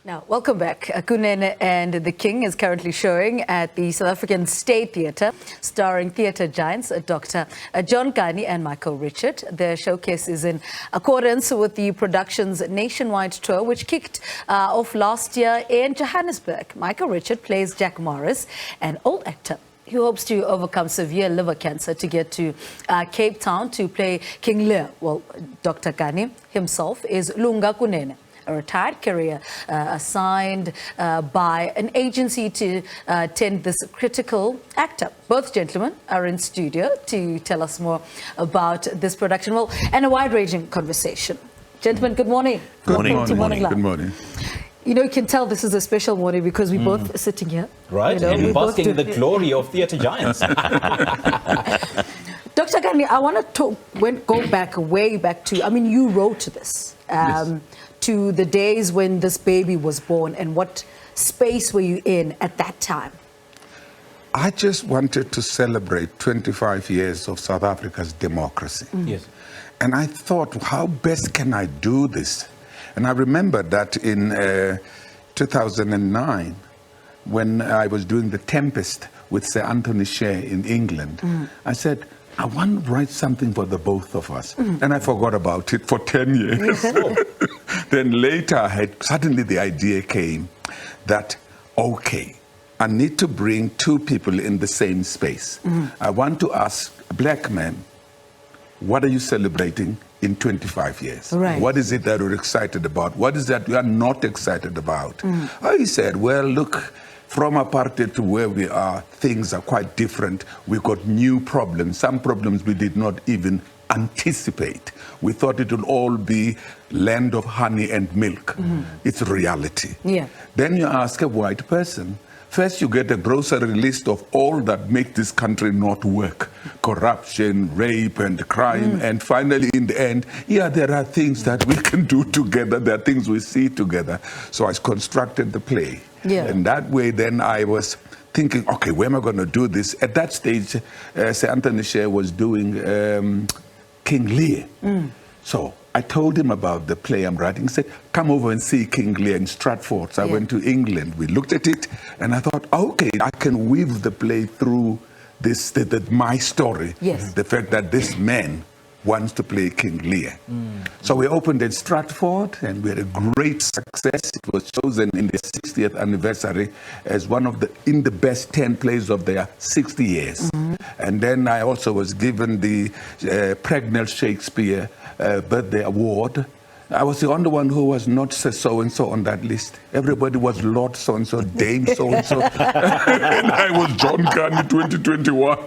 Now, welcome back. Kunene and the King is currently showing at the South African State Theatre, starring theatre giants Dr. Kani and Michael Richard. The showcase is in accordance with the production's nationwide tour, which kicked off last year in Johannesburg. Michael Richard plays Jack Morris, an old actor who hopes to overcome severe liver cancer to get to Cape Town to play King Lear. Well, Dr. Kani himself is Lunga Kunene, a retired career assigned by an agency to tend this critical actor. Both gentlemen are in studio to tell us more about this production, well, and a wide-ranging conversation. Gentlemen, good morning. Good morning. Good morning. Good morning. You know, you can tell this is a special morning because we're both sitting here. Right, you know, basking in the glory of theatre giants. Dr. Kani, I want to go back, way back to, I mean, you wrote this. Yes. To the days when this baby was born, and what space were you in at that time? I just wanted to celebrate 25 years of South Africa's democracy. Yes. And I thought, how best can I do this? And I remember that in 2009, when I was doing The Tempest with Sir Anthony Shea in England, I said, I want to write something for the both of us. And I forgot about it for 10 years. Then later, suddenly the idea came that, okay, I need to bring two people in the same space. I want to ask a black man, what are you celebrating in 25 years? Right. What is it that you're excited about? What is that you are not excited about? He said, well, look, from apartheid to where we are, things are quite different. We've got new problems, some problems we did not even anticipate. We thought it would all be land of honey and milk. It's reality. Yeah. Then you ask a white person, first you get a grocery list of all that make this country not work. Corruption, rape and crime, and finally in the end, yeah, there are things that we can do together, there are things we see together. So I constructed the play. Yeah. And that way then I was thinking, okay, where am I going to do this? At that stage, Sir Anthony Shea was doing King Lear. So I told him about the play I'm writing. He said, come over and see King Lear in Stratford. So I went to England. We looked at it, and I thought, okay, I can weave the play through this, my story. Yes. The fact that this man wants to play King Lear. So we opened in Stratford, and we had a great success. It was chosen in the 60th anniversary as one of the best 10 plays of their 60 years. And then I also was given the Pregnant Shakespeare Birthday Award. I was the only one who was not so-and-so on that list. Everybody was Lord so-and-so, Dame so-and-so. And I was John Kani 2021.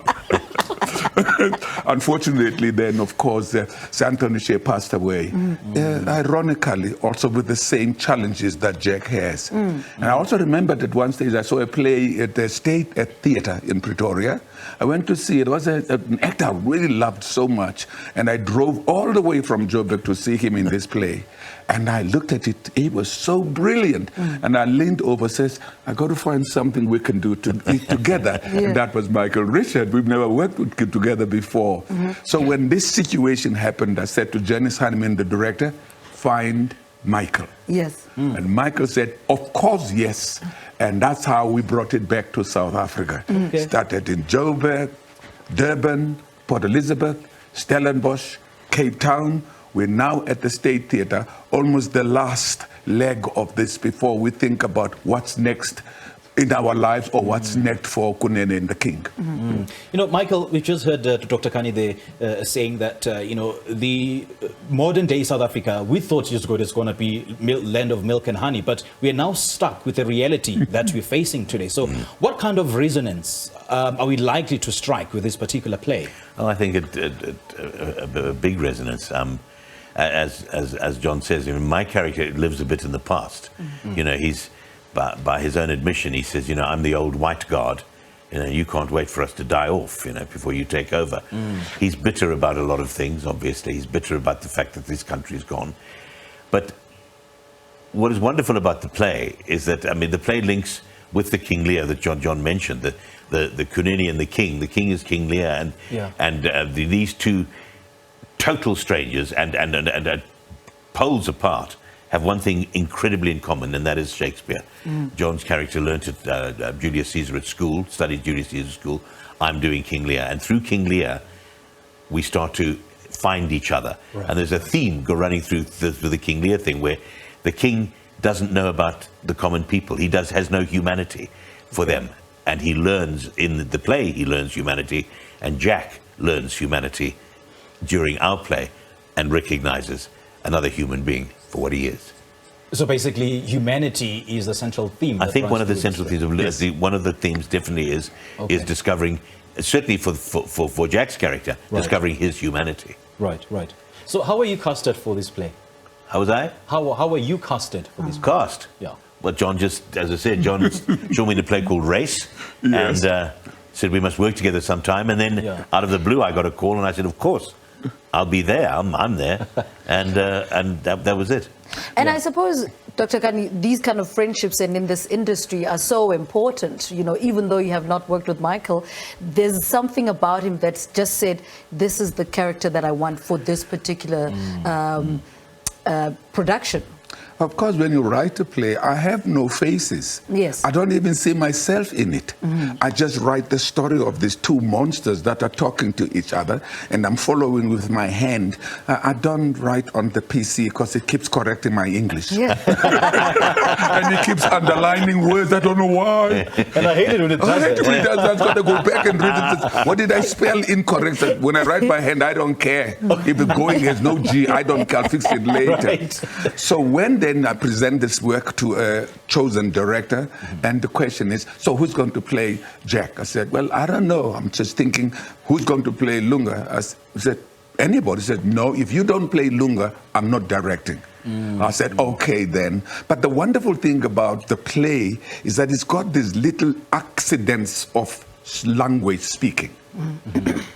Unfortunately, then, of course, Sir Anthony Shea passed away. Ironically, also with the same challenges that Jack has. And I also remember that one stage I saw a play at the State Theatre in Pretoria. I went to see it. It was an actor I really loved so much. And I drove all the way from Joburg to see him in this play. And I looked at it. It was so brilliant. And I leaned over, says, I got to find something we can do together. And that was Michael Richard. We've never worked together before. So when this situation happened, I said to Janice Hanneman, the director, find Michael. Yes. And Michael said, of course, yes. And that's how we brought it back to South Africa. Started in Joburg, Durban, Port Elizabeth, Stellenbosch, Cape Town. We're now at the State Theatre, almost the last leg of this before we think about what's next in our lives or what's next for Kunene and the King. You know, Michael, we just heard Dr. Kani there saying that, you know, the modern day South Africa, we thought it was going to be land of milk and honey, but we are now stuck with the reality that we're facing today. So what kind of resonance are we likely to strike with this particular play? Well, I think a big resonance. As John says, I mean, my character lives a bit in the past. You know, he's, by his own admission, he says, you know, I'm the old white guard. You know, you can't wait for us to die off, you know, before you take over. He's bitter about a lot of things, obviously. He's bitter about the fact that this country's gone. But what is wonderful about the play is that, I mean, the play links with the King Lear that John mentioned, the Kunene and the King. The King is King Lear, and these two total strangers and poles apart have one thing incredibly in common, and that is Shakespeare. John's character learnt at Julius Caesar at school, studied Julius Caesar at school. I'm doing King Lear. And through King Lear, we start to find each other. Right. And there's a theme running through the King Lear thing where the king doesn't know about the common people. He has no humanity for them. And he learns, in the play, he learns humanity. And Jack learns humanity during our play and recognizes another human being for what he is. So basically, humanity is the central theme. I think one of the central themes of one of the themes definitely is discovering, certainly for Jack's character, discovering his humanity. Right, right. So how were you casted for this play? How was I? How were you casted for this play? Cast? Yeah. Well, John just, as I said, John showed me the play called Race, and said we must work together sometime. And then out of the blue, I got a call, and I said, of course, I'll be there. I'm there, and that was it. And I suppose, Dr. Kani, these kind of friendships and in this industry are so important. You know, even though you have not worked with Michael, there's something about him that's just said, this is the character that I want for this particular production. Of course, when you write a play, I have no faces. Yes. I don't even see myself in it. I just write the story of these two monsters that are talking to each other, and I'm following with my hand. I don't write on the PC because it keeps correcting my English. Yeah. And it keeps underlining words. I don't know why. And I hate it when it does that. I've got to go back and read it. What did I spell incorrect? So when I write by hand, I don't care. If the going has no G, I don't care. I'll fix it later. Right. So when then I present this work to a chosen director, and the question is, so who's going to play Jack? I said, well, I don't know. I'm just thinking, who's going to play Lunga? I said, anybody. He said, no, if you don't play Lunga, I'm not directing. I said, okay then. But the wonderful thing about the play is that it's got these little accidents of language speaking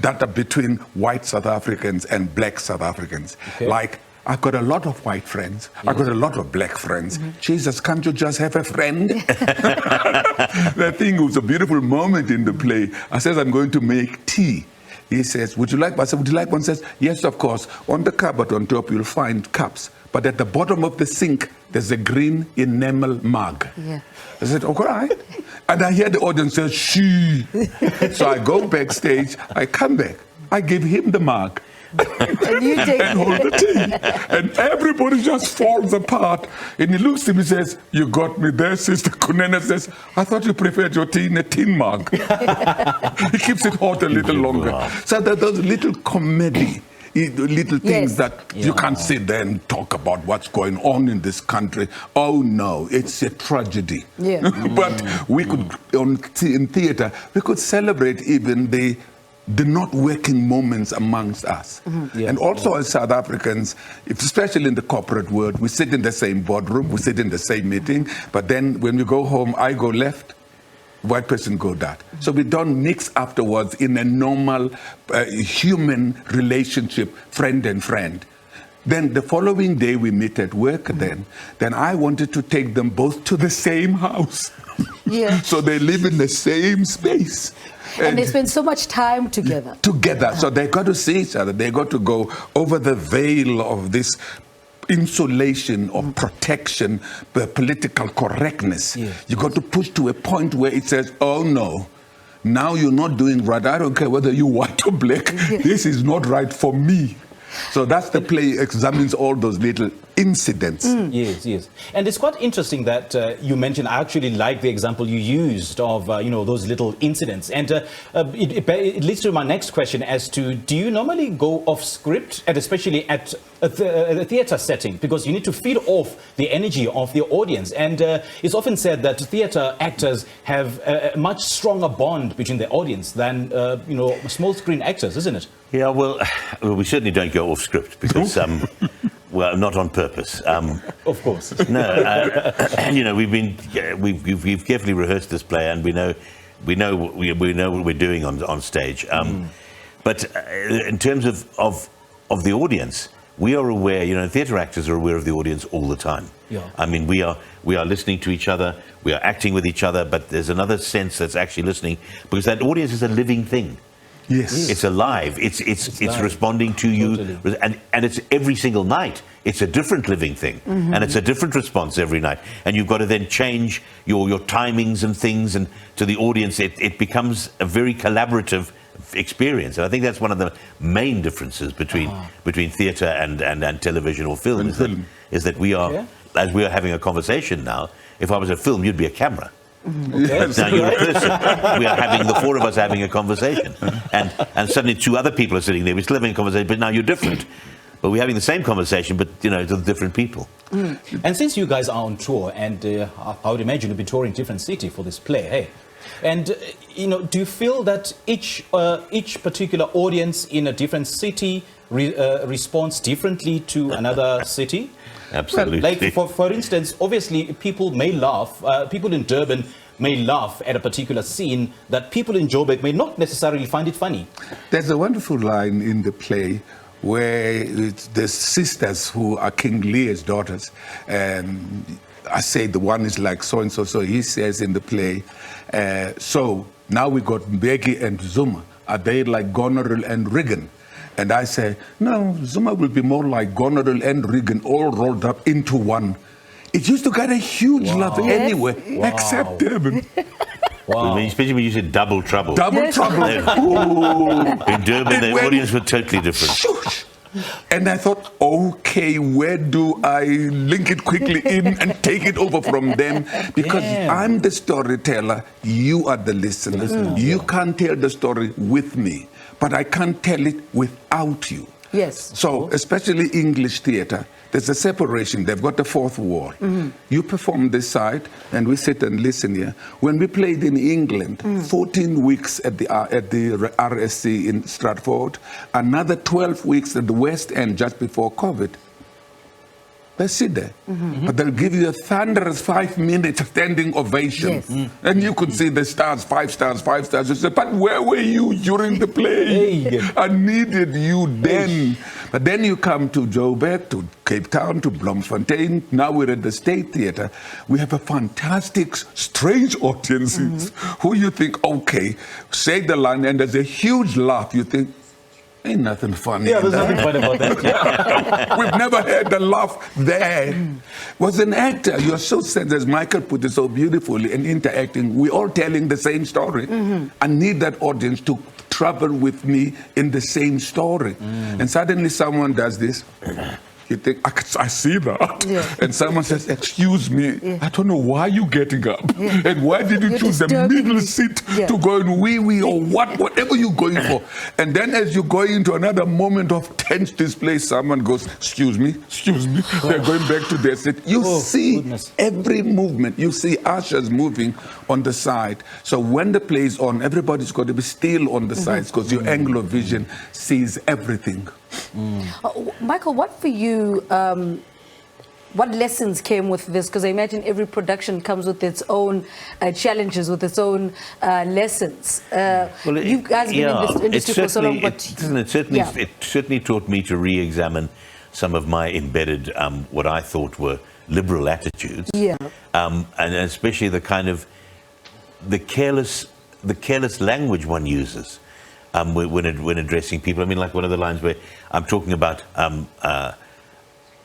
that are between white South Africans and black South Africans. Okay. Like, I've got a lot of white friends. I've got a lot of black friends. Jesus, can't you just have a friend? The thing was a beautiful moment in the play. I says, I'm going to make tea. He says, would you like one? I said, would you like one? He says, yes, of course. On the cupboard on top, you'll find cups. But at the bottom of the sink, there's a green enamel mug. Yeah. I said, all right. And I hear the audience say, shh. So I go backstage. I come back. I give him the mug. And you take and hold the tea. And everybody just falls apart. And he looks at me and says, you got me there, Sister Kunene. Says, I thought you preferred your tea in a tin mug. He keeps it hot a little longer. So that those little comedy, little things that you can't sit there and talk about what's going on in this country. Oh no, it's a tragedy. Yeah. But we could, in theater, we could celebrate even the not working moments amongst us. And also as South Africans, especially in the corporate world, we sit in the same boardroom, we sit in the same meeting, but then when we go home, I go left, white person go that. So we don't mix afterwards in a normal human relationship, friend and friend. Then the following day we meet at work then I wanted to take them both to the same house. Yeah. So they live in the same space. And they spend so much time together. So they got to see each other. They got to go over the veil of this insulation of protection, political correctness. You got to push to a point where it says, oh no, now you're not doing right. I don't care whether you're white or black. This is not right for me. So that's the play examines all those little incidents. Yes, yes. And it's quite interesting that you mentioned, I actually like the example you used of, those little incidents. And it leads to my next question as to, do you normally go off script, and especially at a theatre setting? Because you need to feed off the energy of the audience. And it's often said that theatre actors have a much stronger bond between the audience than, small screen actors, isn't it? Yeah, well, we certainly don't go off script because, well, not on purpose. Of course. No, we've carefully rehearsed this play, and we know what we're doing on stage. But in terms of the audience, we are aware. Theatre actors are aware of the audience all the time. Yeah. I mean, we are listening to each other, we are acting with each other, but there's another sense that's actually listening, because that audience is a living thing. Yes. It's alive. It's responding to you. Totally. And it's every single night. It's a different living thing. And it's a different response every night. And you've got to then change your timings and things. And to the audience, it becomes a very collaborative experience. And I think that's one of the main differences between theatre and television or film, is that we are, as we are having a conversation now, if I was a film, you'd be a camera. Yes. Now you're a person. We are having, the four of us having a conversation. And suddenly two other people are sitting there. We're still having a conversation, but now you're different. But we're having the same conversation, but, you know, to different people. And since you guys are on tour, and I would imagine you'll be touring different cities for this play, hey? And, you know, do you feel that each particular audience in a different city responds differently to another city? Absolutely. Like, for instance, obviously, people may laugh, people in Durban may laugh at a particular scene that people in Joburg may not necessarily find it funny. There's a wonderful line in the play where it's the sisters who are King Lear's daughters, and I say the one is like so-and-so, so he says in the play, so now we got Mbeki and Zuma, are they like Goneril and Reagan? And I say, no, Zuma will be more like Goneril and Reagan all rolled up into one. It used to get a huge laugh anywhere, except Durban. Wow. Especially when you said double trouble. Double trouble. In Durban, the audience were totally different. Shush. And I thought, okay, where do I link it quickly in and take it over from them? Because I'm the storyteller, you are the listener. You can't tell the story with me, but I can't tell it without you. Yes. So, especially English theatre, there's a separation. They've got the fourth wall. You perform this side, and we sit and listen here. When we played in England, 14 weeks at the RSC in Stratford, another 12 weeks at the West End just before COVID. They sit there, but they'll give you a thunderous 5-minute standing ovation. Yes. And you could see the stars, 5 stars, 5 stars. You say, but where were you during the play? I needed you then. But then you come to Joburg, to Cape Town, to Bloemfontein. Now we're at the State Theatre. We have a fantastic, strange audiences who you think, okay, say the line, and there's a huge laugh. You think, ain't nothing funny. Yeah, there's nothing funny about that. We've never had the laugh there. Was an actor. You're so sensitive, as Michael put it so beautifully, and interacting. We're all telling the same story. I need that audience to travel with me in the same story. And suddenly someone does this. You think, I see that. And someone says, excuse me, I don't know why you're getting up. And why did you choose the middle seat to go in wee-wee or whatever you're going for. And then as you go into another moment of tense display, someone goes, excuse me. They're going back to their seat. You see every movement. You see ushers moving on the side. So when the play is on, everybody's got to be still on the sides because your angle of vision sees everything. Michael, what for you, what lessons came with this? Because I imagine every production comes with its own challenges, with its own lessons. Well, you guys have been in this industry for so long, but... It certainly taught me to re-examine some of my embedded, what I thought were liberal attitudes. And especially the kind of, the careless language one uses. When addressing people. I mean, like one of the lines where I'm talking about,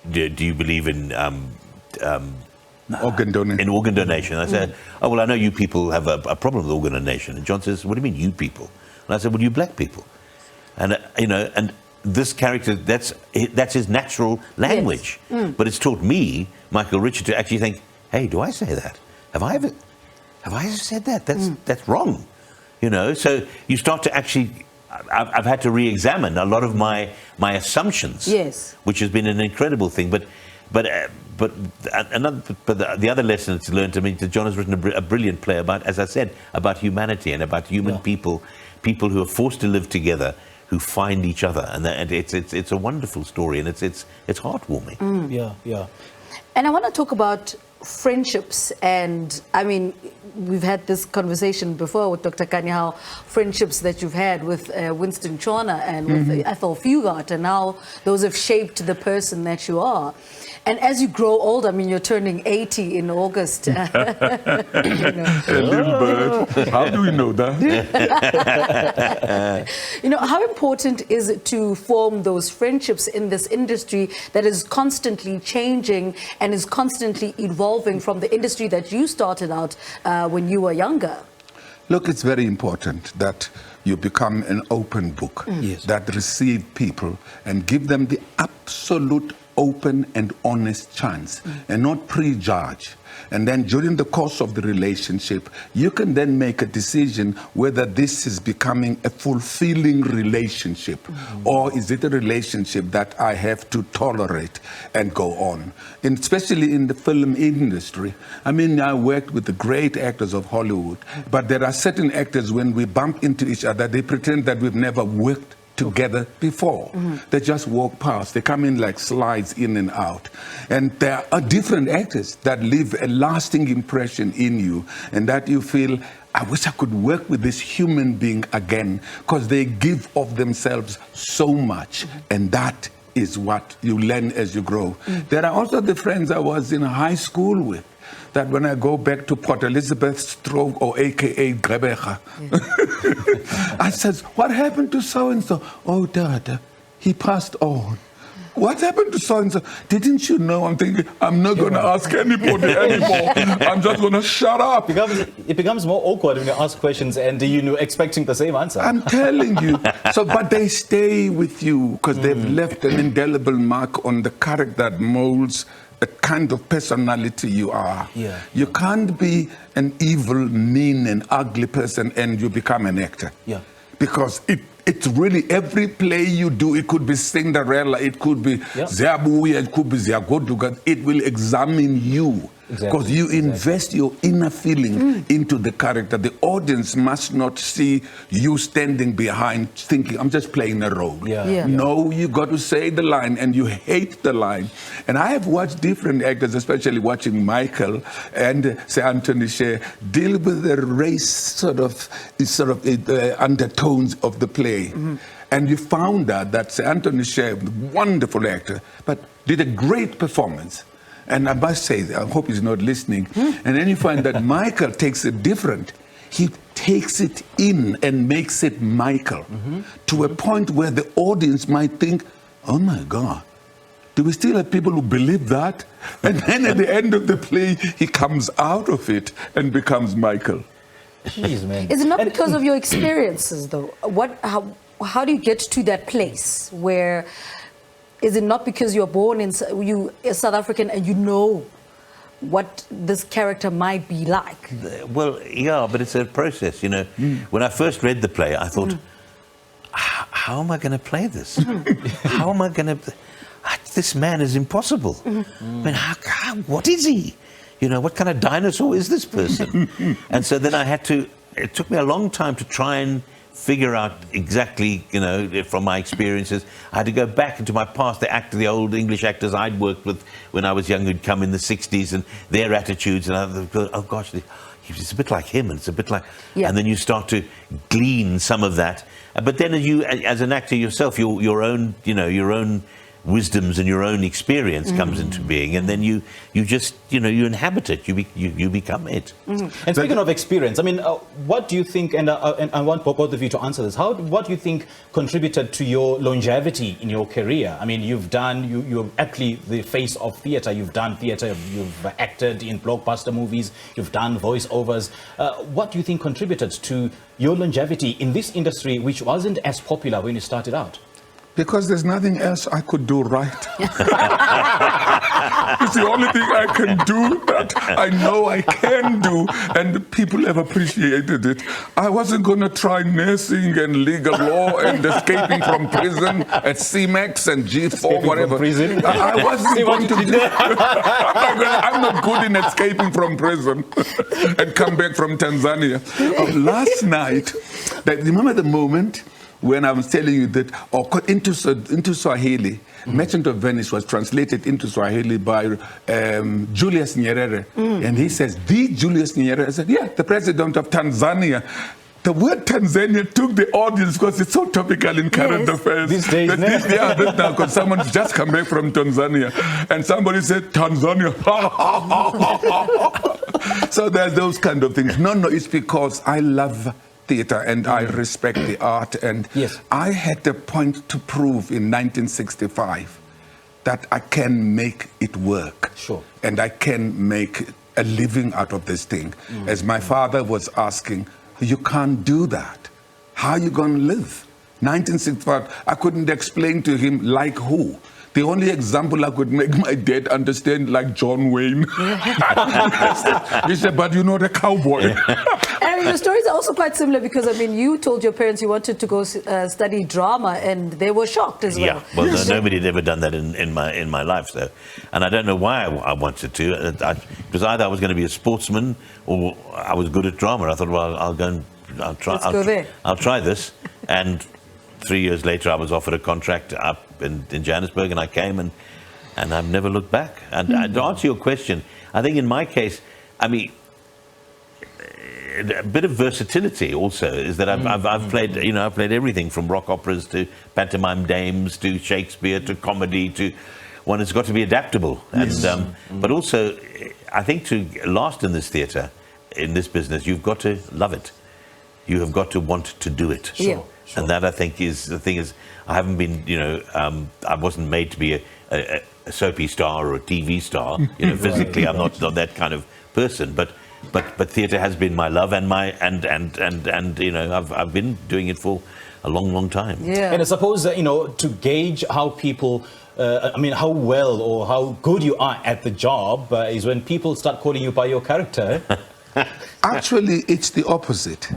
do you believe in organ donation? In organ donation. I said, oh, well, I know you people have a problem with organ donation. And John says, what do you mean, you people? And I said, well, you black people. And, you know, and this character, that's his natural language. But it's taught me, Michael Richard, to actually think, hey, do I say that? Have I ever said that? That's wrong. You know, so you start to actually, I've had to re-examine a lot of my assumptions, which has been an incredible thing. But the other lesson it's learned, I mean, John has written a brilliant play about, as I said, about humanity and about human people who are forced to live together, who find each other, and it's a wonderful story, and it's heartwarming. Yeah. And I want to talk about friendships, and I mean, we've had this conversation before with Dr. Kani, how friendships that you've had with Winston Chona and with Ethel Fugart, and how those have shaped the person that you are. And as you grow older, I mean, you're turning 80 in August. A little bird. How do we know that? How important is it to form those friendships in this industry that is constantly changing and is constantly evolving from the industry that you started out when you were younger? Look, it's very important that you become an open book that receive people and give them the absolute open and honest chance and not prejudge. And then during the course of the relationship, you can then make a decision whether this is becoming a fulfilling relationship or is it a relationship that I have to tolerate and go on. And especially in the film industry. I mean, I worked with the great actors of Hollywood, but there are certain actors when we bump into each other, they pretend that we've never worked together before. They just walk past. They come in like slides in and out. And there are different actors that leave a lasting impression in you and that you feel, I wish I could work with this human being again, because they give of themselves so much. And that is what you learn as you grow. There are also the friends I was in high school with, that when I go back to Port Elizabeth Stroke, or AKA Grebecha, I says, what happened to so-and-so? Oh, Dad, he passed on. What happened to so-and-so? Didn't you know? I'm thinking, I'm not going to ask anybody anymore. I'm just going to shut up. It becomes more awkward when you ask questions and expecting the same answer. I'm telling you. But they stay with you because they've left an indelible mark on the character that molds the kind of personality you are. You can't be an evil, mean, and ugly person and you become an actor. Because it's really every play you do, it could be Cinderella, it could be Ziabuya, it could be Ziagoduga, it will examine you. Because you invest your inner feeling into the character. The audience must not see you standing behind thinking, I'm just playing a role. No, you got to say the line and you hate the line. And I have watched different actors, especially watching Michael and Sir Anthony Shea, deal with the race sort of undertones of the play. And you found out that Sir Anthony Shea, wonderful actor, but did a great performance. And I must say, I hope he's not listening. And then you find that Michael takes it different. He takes it in and makes it Michael to a point where the audience might think, oh my God, do we still have people who believe that? And then at the end of the play, he comes out of it and becomes Michael. Jeez, man. Is it not because of your experiences, though? How do you get to that place where... Is it not because you're born in South African and you know what this character might be like? Well, yeah, but it's a process, you know. When I first read the play, I thought, how am I going to play this? How am I going to... This man is impossible. I mean, what is he? You know, what kind of dinosaur is this person? And so then it took me a long time to try and figure out exactly, you know, from my experiences. I had to go back into my past, the old English actors I'd worked with when I was young, who'd come in the 60s, and their attitudes, and I thought, oh gosh, it's a bit like him, and it's a bit like... And then you start to glean some of that. But then you, as an actor yourself, your own, you know, your own wisdoms and your own experience comes into being, and then you just, you know, you inhabit it, you become it. And speaking of experience, I mean, what do you think, and I want both of you to answer this, what do you think contributed to your longevity in your career? I mean, you're actually the face of theatre, you've done theatre, you've acted in blockbuster movies, you've done voiceovers. What do you think contributed to your longevity in this industry, which wasn't as popular when you started out? Because there's nothing else I could do right. It's the only thing I can do that I know I can do, and people have appreciated it. I wasn't going to try nursing and legal law and escaping from prison at CMAX and G4, escaping whatever. Prison? I wasn't going to do I'm not good in escaping from prison and come back from Tanzania. Last night, remember the moment when I was telling you that, into Swahili, Merchant of Venice was translated into Swahili by Julius Nyerere. And he says, the Julius Nyerere. I said, yeah, the president of Tanzania. The word Tanzania took the audience because it's so topical in current affairs. These days, now, because someone's just come back from Tanzania and somebody said Tanzania. So there's those kind of things. No, it's because I love theatre and I respect the art. And I had a point to prove in 1965 that I can make it work. Sure. And I can make a living out of this thing. As my father was asking, you can't do that. How are you going to live? 1965, I couldn't explain to him like who. The only example I could make my dad understand, like John Wayne. He said, but you're not a cowboy. And your stories are also quite similar because, I mean, you told your parents you wanted to go study drama and they were shocked as well. Yeah, well, nobody had ever done that in my life, so. And I don't know why I wanted to. It was either I was going to be a sportsman or I was good at drama. I thought, well, I'll try this. And 3 years later, I was offered a contract up in Johannesburg, and I came, and I've never looked back. And to answer your question, I think in my case, I mean, a bit of versatility also is that I've played, I've played everything from rock operas to pantomime dames to Shakespeare to comedy to one has got to be adaptable. Yes. And but also, I think to last in this theatre, in this business, you've got to love it. You have got to want to do it. Sure. And that, I think, is the thing is, I haven't been, I wasn't made to be a soapy star or a TV star. Physically, I'm not that kind of person. But theatre has been my love and I've been doing it for a long time. Yeah. And I suppose to gauge how people, how well or how good you are at the job is when people start calling you by your character. Actually, it's the opposite.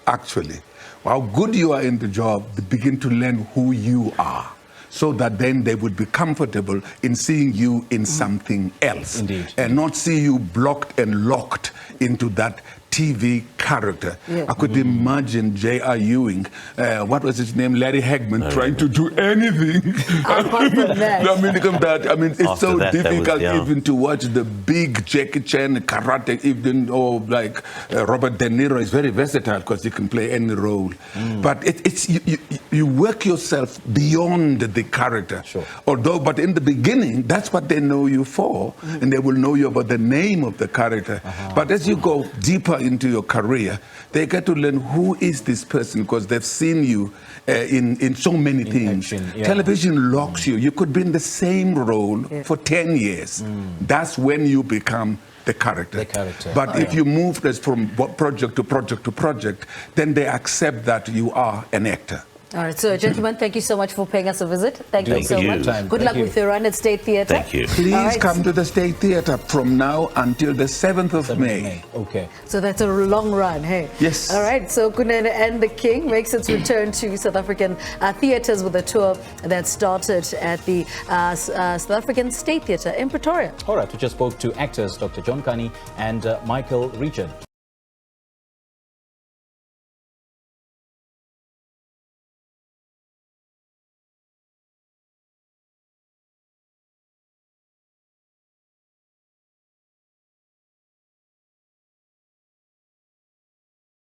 Actually. How good you are in the job, they begin to learn who you are, so that then they would be comfortable in seeing you in something else. Indeed. And not see you blocked and locked into that TV character. Yeah. I could imagine J.R. Ewing, what was his name, Larry Hagman, trying to do anything. It's so difficult even to watch the big Jackie Chan karate, even or like Robert De Niro is very versatile because he can play any role. But you work yourself beyond the character. Sure. But in the beginning, that's what they know you for, and they will know you about the name of the character. But as you go deeper into your career, they get to learn who is this person because they've seen you in so many things. Action, yeah. Television locks you. You could be in the same role for 10 years. That's when you become the character. But if you move this from project to project to project, then they accept that you are an actor. All right, so gentlemen, thank you so much for paying us a visit. Thank you so much. Time. Good luck with your run at State Theatre. Thank you. Please come to the State Theatre from now until the 7th of May. Okay. So that's a long run, hey? Yes. All right, so Kunene and the King makes its return to South African theatres with a tour that started at the South African State Theatre in Pretoria. All right, we just spoke to actors Dr. John Kani and Michael Richard.